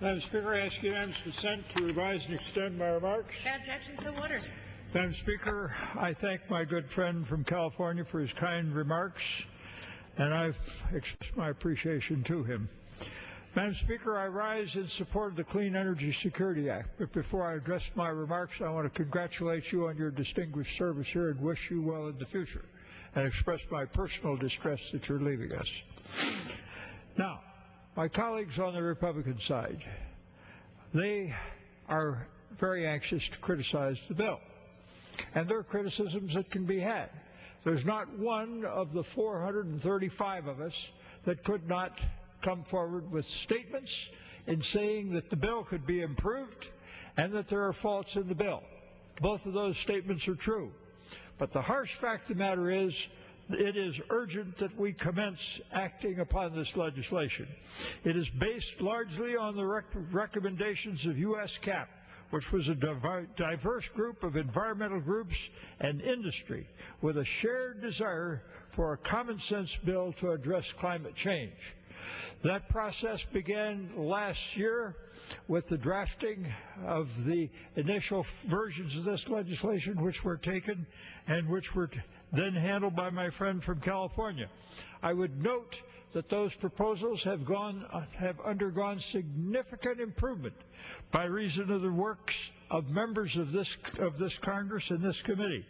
Madam Speaker, I ask unanimous consent to revise and extend my remarks. Without objection, so ordered. Madam Speaker, I thank my good friend from California for his kind remarks, and I've expressed my appreciation to him. Madam Speaker, I rise in support of the Clean Energy Security Act, but before I address my remarks, I want to congratulate you on your distinguished service here and wish you well in the future, and express my personal distress that you're leaving us. Now, my colleagues on the Republican side, they are very anxious to criticize the bill, and there are criticisms that can be had. There's not one of the 435 of us that could not come forward with statements in saying that the bill could be improved and that there are faults in the bill. Both of those statements are true. But the harsh fact of the matter is, it is urgent that we commence acting upon this legislation. It is based largely on the recommendations of U.S. CAP, which was a diverse group of environmental groups and industry with a shared desire for a common-sense bill to address climate change. That process began last year with the drafting of the initial versions of this legislation, which were taken and which were then handled by my friend from California. I would note that those proposals have undergone significant improvement by reason of the works of members of this Congress and this committee.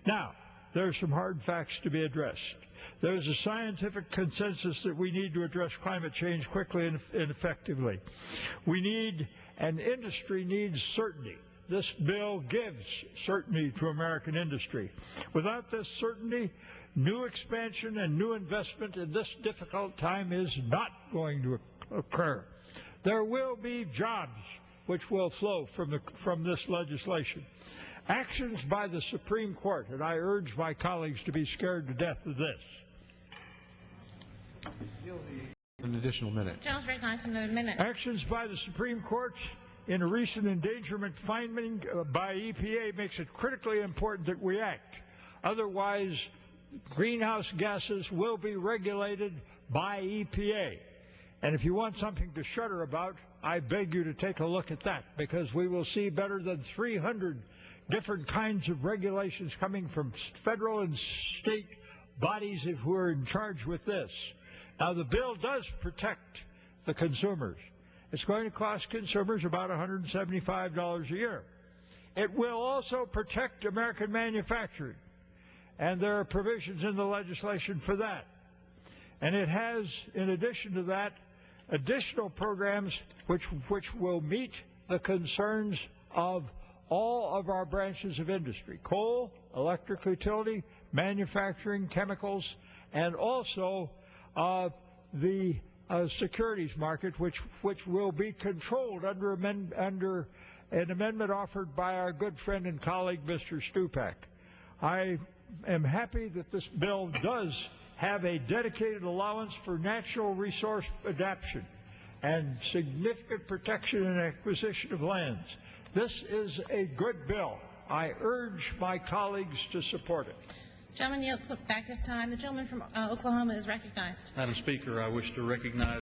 Now, there are some hard facts to be addressed. There is a scientific consensus that we need to address climate change quickly and effectively. We need, and industry needs, certainty. This bill gives certainty to American industry. Without this certainty, new expansion and new investment in this difficult time is not going to occur. There will be jobs which will flow from this legislation. Actions by the Supreme Court, and I urge my colleagues to be scared to death of this. An additional minute. Gentleman's recognized for another minute. Actions by the Supreme Court in a recent endangerment finding by EPA makes it critically important that we act. Otherwise, greenhouse gases will be regulated by EPA. And if you want something to shudder about, I beg you to take a look at that, because we will see better than 300 different kinds of regulations coming from federal and state bodies who are in charge with this. Now, the bill does protect the consumers. It's going to cost consumers about $175 a year. It will also protect American manufacturing, and there are provisions in the legislation for that. And it has, in addition to that, additional programs which will meet the concerns of all of our branches of industry: coal, electric utility, manufacturing, chemicals, and also the securities market, which will be controlled under an amendment offered by our good friend and colleague, Mr. Stupak. I am happy that this bill does have a dedicated allowance for natural resource adaptation and significant protection and acquisition of lands. This is a good bill. I urge my colleagues to support it. Gentleman yields back his time. The gentleman from Oklahoma is recognized. Madam Speaker, I wish to recognize